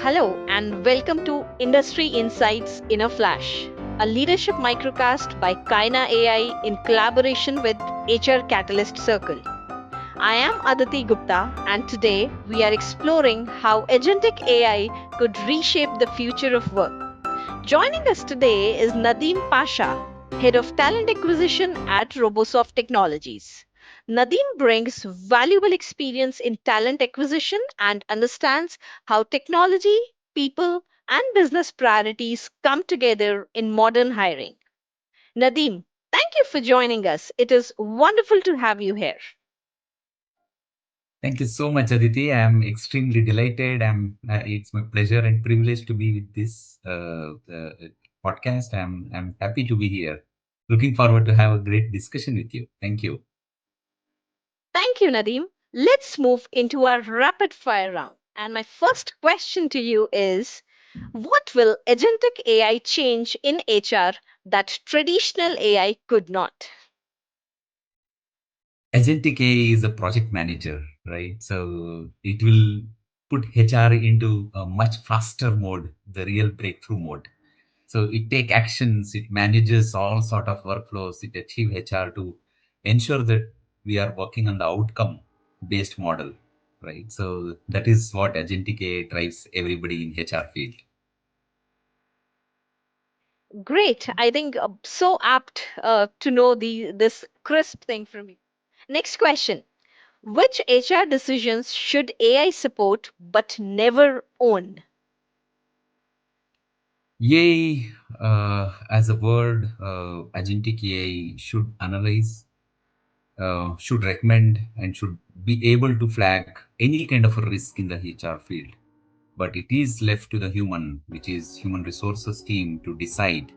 Hello, and welcome to Industry Insights in a Flash, a leadership microcast by KYNAA AI in collaboration with HR Catalyst Circle. I am Aditi Gupta, and today we are exploring how Agentic AI could reshape the future of work. Joining us today is Nadeem Pasha, Head of Talent Acquisition at Robosoft Technologies. Nadeem brings valuable experience in talent acquisition and understands how technology, people, and business priorities come together in modern hiring. Nadeem, thank you for joining us. It is wonderful to have you here. Thank you so much, Aditi. I'm extremely delighted. It's my pleasure and privilege to be with this podcast. I'm happy to be here. Looking forward to have a great discussion with you. Thank you. Thank you, Nadeem. Let's move into our rapid fire round. And my first question to you is: what will agentic AI change in HR that traditional AI could not? Agentic AI is a project manager, right? So it will put HR into a much faster mode, the real breakthrough mode. So it take actions, it manages all sort of workflows, it achieve HR to ensure that we are working on the outcome based model, right? So that is what agentic AI drives everybody in HR field. Great. I think so apt to know this crisp thing from you. Next question. Which HR decisions should AI support but never own? AI, as a word, agentic AI should analyze, should recommend, and should be able to flag any kind of a risk in the HR field. But it is left to the human, which is human resources team, to decide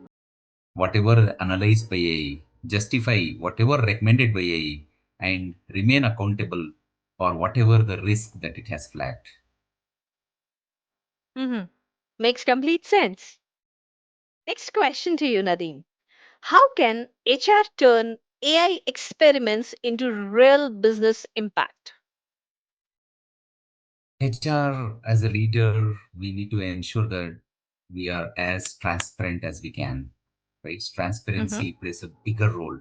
whatever analyzed by AI, justify whatever recommended by AI, and remain accountable for whatever the risk that it has flagged. Mhm. Makes complete sense. Next question to you, Nadeem. How can HR turn AI experiments into real business impact? HR, as a leader, we need to ensure that we are as transparent as we can. Right? Mhm. Transparency plays a bigger role.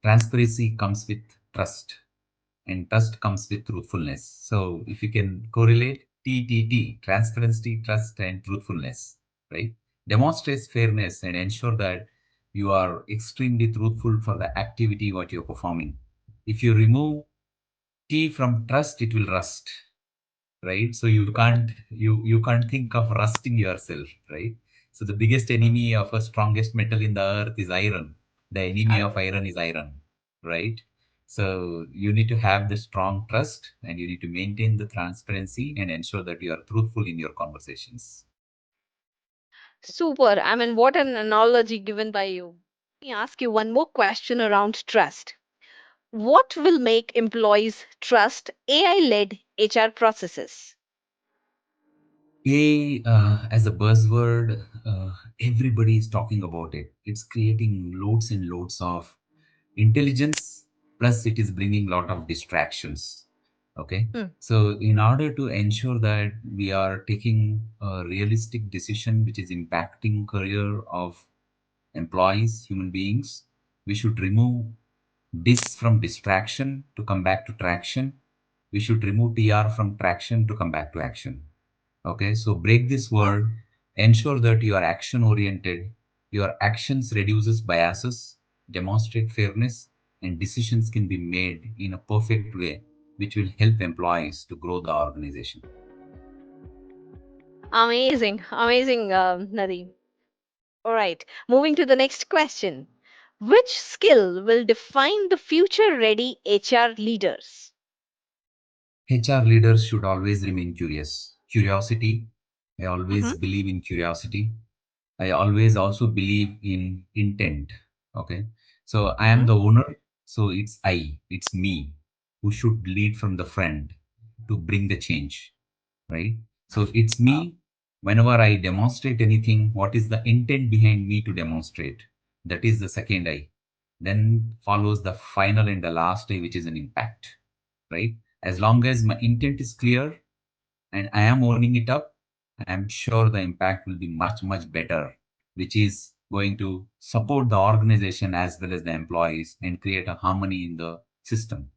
Transparency comes with trust, and trust comes with truthfulness. So if you can correlate TTT, transparency, trust, and truthfulness, right? Demonstrates fairness and ensure that you are extremely truthful for the activity what you're performing. If you remove T from trust, it will rust, right? So you can't think of rusting yourself, right? So the biggest enemy of a strongest metal in the earth is iron. The enemy of iron is iron, right? So you need to have the strong trust, and you need to maintain the transparency and ensure that you are truthful in your conversations. Super. I mean, what an analogy given by you. Let me ask you one more question around trust. What will make employees trust AI led HR processes? AI, as a buzzword, everybody is talking about it. It's creating loads and loads of intelligence, plus it is bringing a lot of distractions. Okay. Hmm. So, in order to ensure that we are taking a realistic decision which is impacting career of employees, human beings, we should remove dis from distraction to come back to traction. We should remove TR from traction to come back to action. Okay, so break this word, ensure that you are action oriented, your actions reduces biases, demonstrate fairness, and decisions can be made in a perfect way, which will help employees to grow the organization. Amazing, amazing, Nadeem. All right, moving to the next question. Which skill will define the future ready HR leaders? HR leaders should always remain curious. Curiosity, I always Mhm. believe in curiosity. I always also believe in intent. Okay. So I am Mhm. the owner. So it's me who should lead from the front to bring the change. Right. So it's me. Whenever I demonstrate anything, what is the intent behind me to demonstrate? That is the second I. Then follows the final and the last I, which is an impact. Right. As long as my intent is clear and I am owning it up, I'm sure the impact will be much, much better, which is going to support the organization as well as the employees and create a harmony in the system.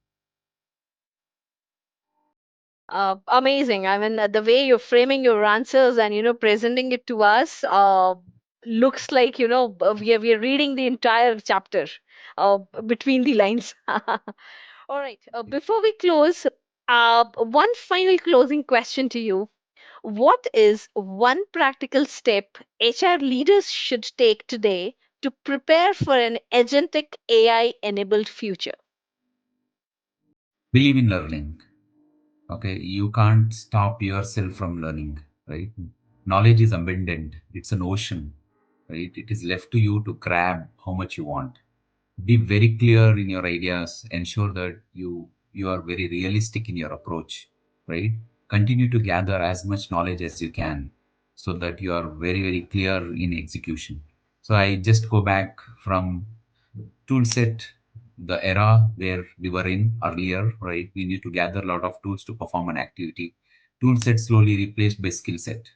Amazing. I mean, the way you're framing your answers and presenting it to us looks like we are reading the entire chapter between the lines. All right. Before we close, one final closing question to you. What is one practical step HR leaders should take today to prepare for an agentic AI enabled future? Believe in learning. Okay, you can't stop yourself from learning, right? Knowledge is abundant, it's an ocean, right? It is left to you to grab how much you want. Be very clear in your ideas, ensure that you are very realistic in your approach, right? Continue to gather as much knowledge as you can so that you are very, very clear in execution. So I just go back from tool set, the era where we were in earlier, right? We need to gather a lot of tools to perform an activity. Tool set slowly replaced by skill set.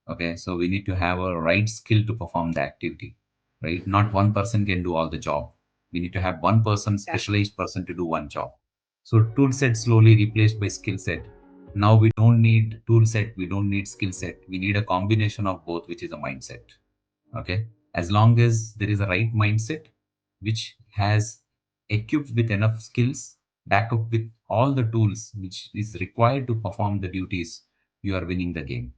Okay, so we need to have a right skill to perform the activity, right? Not one person can do all the job. We need to have one person, specialized person to do one job. So tool set slowly replaced by skill set. Now we don't need tool set, we don't need skill set. We need a combination of both, which is a mindset. Okay, as long as there is a right mindset which has equipped with enough skills, back up with all the tools which is required to perform the duties, you are winning the game.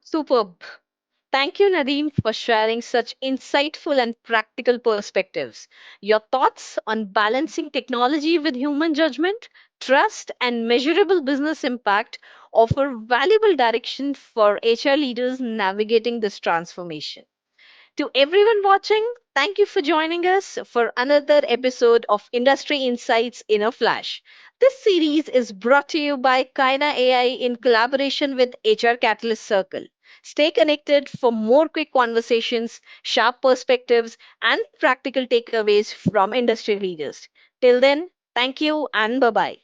Superb. Thank you, Nadeem, for sharing such insightful and practical perspectives. Your thoughts on balancing technology with human judgment, trust, and measurable business impact offer valuable direction for HR leaders navigating this transformation. To everyone watching, thank you for joining us for another episode of Industry Insights in a Flash. This series is brought to you by KYNAA AI in collaboration with HR Catalyst Circle. Stay connected for more quick conversations, sharp perspectives, and practical takeaways from industry leaders. Till then, thank you and bye bye.